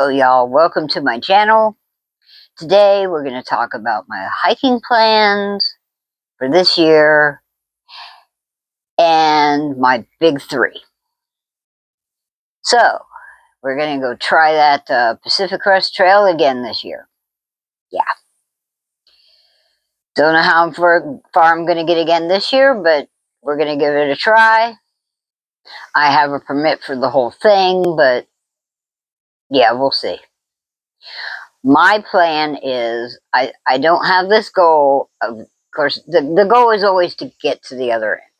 Hello y'all, welcome to my channel. Today we're going to talk about my hiking plans for this year and my big three. So, we're going to go try that Pacific Crest Trail again this year. Yeah. Don't know how far I'm going to get again this year, but we're going to give it a try. I have a permit for the whole thing, but yeah, we'll see. My plan is, I don't have this goal of course, the goal is always to get to the other end.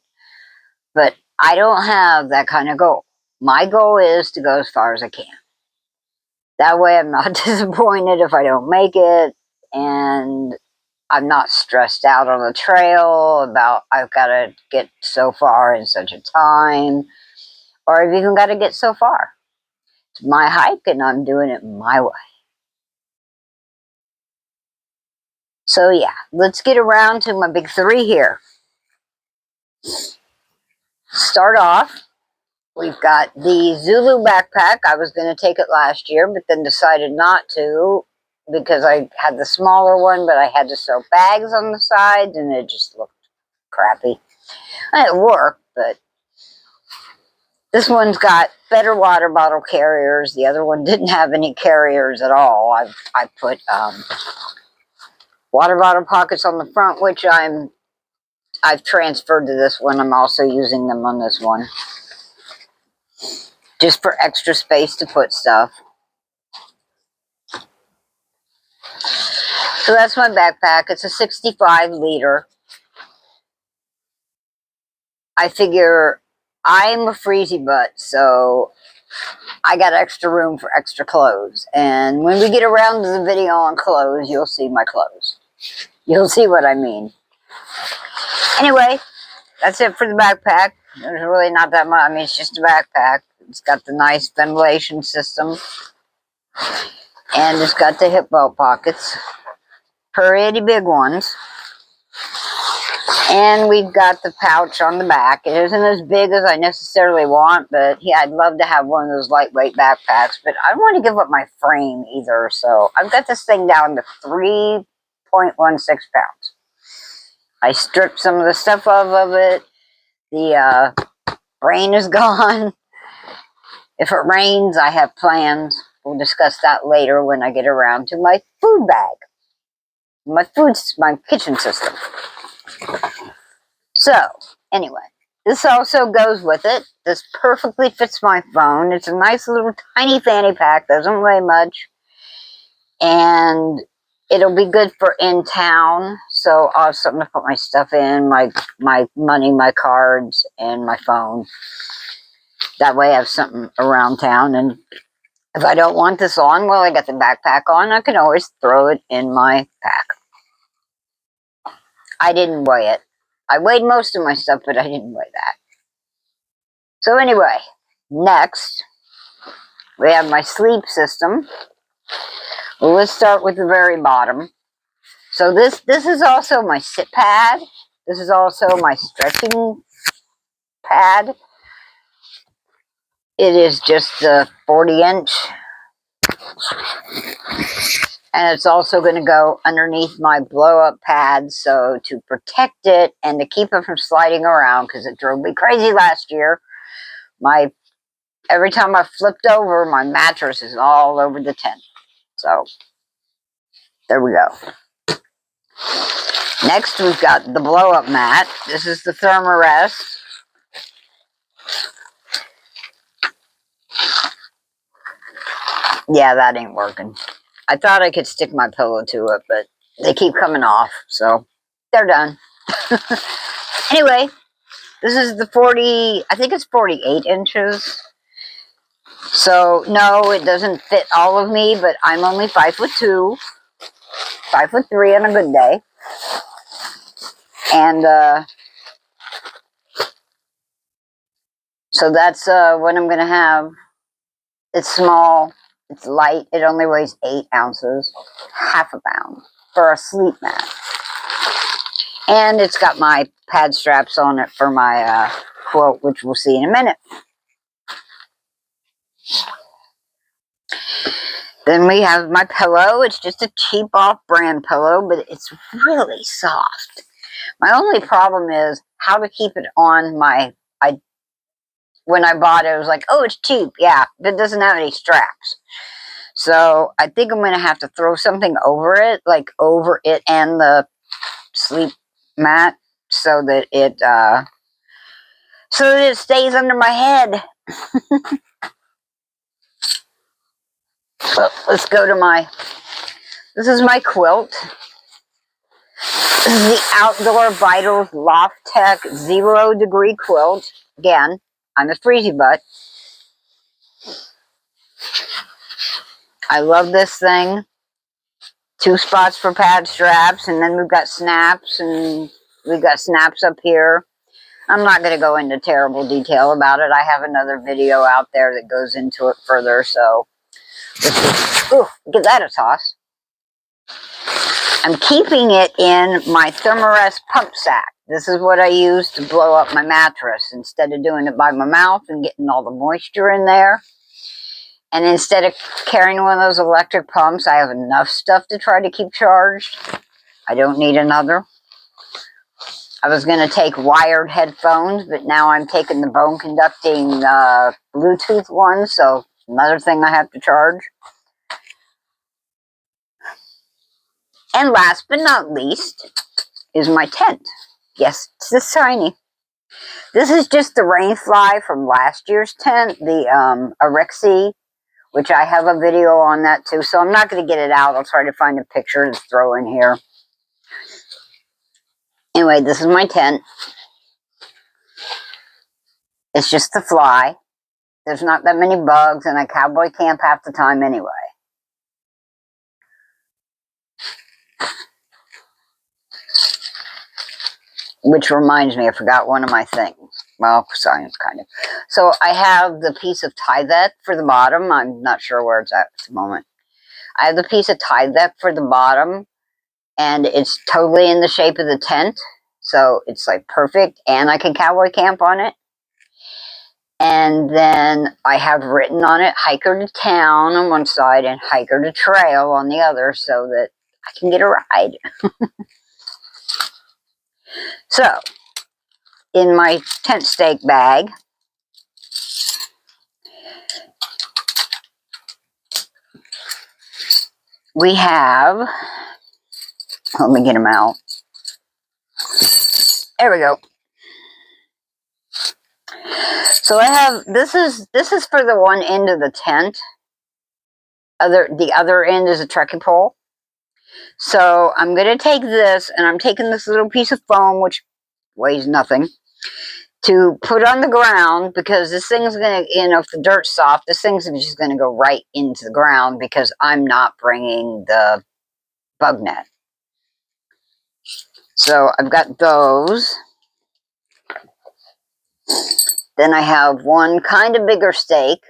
But I don't have that kind of goal. My goal is to go as far as I can. That way I'm not disappointed if I don't make it, and I'm not stressed out on the trail about I've got to get so far in such a time, or I've even got to get so far. It's my hike and I'm doing it my way. So yeah, let's get around to my big three here. Start off, we've got the Zulu backpack. I was going to take it last year, but then decided not to because I had the smaller one, but I had to sew bags on the sides and it just looked crappy. It worked, but this one's got better water bottle carriers. The other one didn't have any carriers at all. I put water bottle pockets on the front, which I've transferred to this one. I'm also using them on this one, just for extra space to put stuff. So that's my backpack. It's a 65 liter. I figure I'm a freezy butt, so I got extra room for extra clothes. And when we get around to the video on clothes, you'll see my clothes. You'll see what I mean. Anyway, that's it for the backpack. There's really not that much. I mean, it's just a backpack. It's got the nice ventilation system. And it's got the hip belt pockets. Pretty big ones. And we've got the pouch on the back. It isn't as big as I necessarily want, but yeah, I'd love to have one of those lightweight backpacks, but I don't want to give up my frame either, so I've got this thing down to 3.16 pounds. I stripped some of the stuff off of it. The brain is gone. If it rains, I have plans. We'll discuss that later when I get around to my food bag. My kitchen system. So, anyway, this also goes with it. This perfectly fits my phone. It's a nice little tiny fanny pack, doesn't weigh much. And it'll be good for in town. So I'll have something to put my stuff in, my money, my cards, and my phone. That way I have something around town. And if I don't want this on, well, I got the backpack on. I can always throw it in my pack. I didn't weigh it. I weighed most of my stuff, but I didn't weigh that. So anyway, next, we have my sleep system. Well, let's start with the very bottom. So this is also my sit pad. This is also my stretching pad. It is just a 40-inch. And it's also going to go underneath my blow-up pad, so to protect it and to keep it from sliding around, because it drove me crazy last year. Every time I flipped over, my mattress is all over the tent. So, there we go. Next, we've got the blow-up mat. This is the Thermarest. Yeah, that ain't working. I thought I could stick my pillow to it, but they keep coming off, so they're done. Anyway, this is the 40, I think it's 48 inches. So, no, it doesn't fit all of me, but I'm only 5'2", 5'3" on a good day. And, so that's, what I'm going to have. It's small, it's light, it only weighs 8 ounces, half a pound, for a sleep mat. And it's got my pad straps on it for my, quilt, which we'll see in a minute. Then we have my pillow. It's just a cheap off-brand pillow, but it's really soft. My only problem is how to keep it on my... When I bought it, I was like, oh, it's cheap. Yeah, but it doesn't have any straps. So I think I'm going to have to throw something over it, like over it and the sleep mat, so that it stays under my head. So let's go to my... This is my quilt. This is the Outdoor Vitals Loft Tech 0 degree quilt. Again, I'm a freezy butt. I love this thing. 2 spots for pad straps, and then we've got snaps, and we've got snaps up here. I'm not going to go into terrible detail about it. I have another video out there that goes into it further, so give that a toss. I'm keeping it in my Thermarest pump sack. This is what I use to blow up my mattress instead of doing it by my mouth and getting all the moisture in there. And instead of carrying one of those electric pumps, I have enough stuff to try to keep charged. I don't need another. I was going to take wired headphones, but now I'm taking the bone conducting Bluetooth ones, so another thing I have to charge. And last but not least is my tent. Yes, it's this tiny. This is just the rainfly from last year's tent, the Arexi, which I have a video on that too, so I'm not going to get it out. I'll try to find a picture to throw in here. Anyway, this is my tent. It's just the fly. There's not that many bugs, and I cowboy camp half the time anyway. Which reminds me, I forgot one of my things. Well, science, kind of. So I have the piece of Tyvek for the bottom. I'm not sure where it's at the moment. I have the piece of Tyvek for the bottom, and it's totally in the shape of the tent. So it's like perfect, and I can cowboy camp on it. And then I have written on it, hiker to town on one side and hiker to trail on the other, so that I can get a ride. So, in my tent stake bag, we have, let me get them out. There we go. So I have, this is for the one end of the tent. The other end is a trekking pole. So I'm going to take this, and I'm taking this little piece of foam, which weighs nothing, to put on the ground, because this thing's going to, if the dirt's soft, this thing's just going to go right into the ground, because I'm not bringing the bug net. So I've got those. Then I have one kind of bigger stake.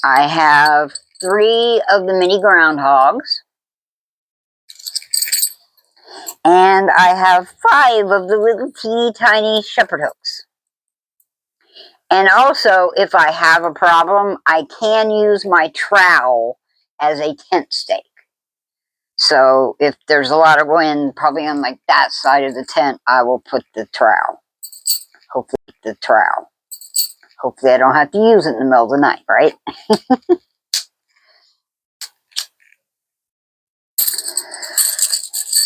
I have 3 of the mini groundhogs. And I have 5 of the little teeny tiny shepherd hooks. And also, if I have a problem, I can use my trowel as a tent stake. So if there's a lot of wind, probably on like that side of the tent, I will put the trowel. Hopefully the trowel. Hopefully I don't have to use it in the middle of the night, right?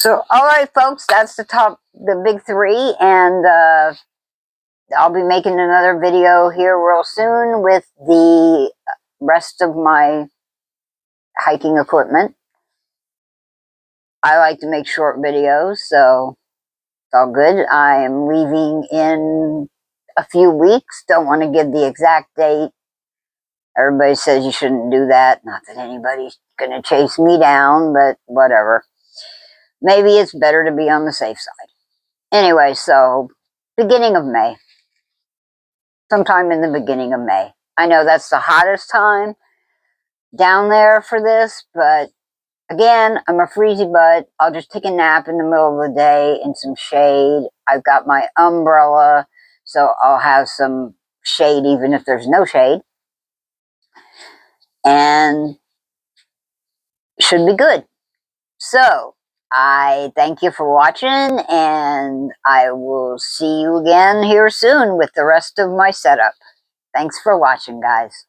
So, alright folks, that's the big 3, and I'll be making another video here real soon with the rest of my hiking equipment. I like to make short videos, so it's all good. I am leaving in a few weeks. Don't want to give the exact date. Everybody says you shouldn't do that. Not that anybody's going to chase me down, but whatever. Maybe it's better to be on the safe side. Anyway, so beginning of May. Sometime in the beginning of May. I know that's the hottest time down there for this, but again, I'm a freezy butt. I'll just take a nap in the middle of the day in some shade. I've got my umbrella, so I'll have some shade even if there's no shade. and should be good. So, I thank you for watching, and I will see you again here soon with the rest of my setup. Thanks for watching, guys.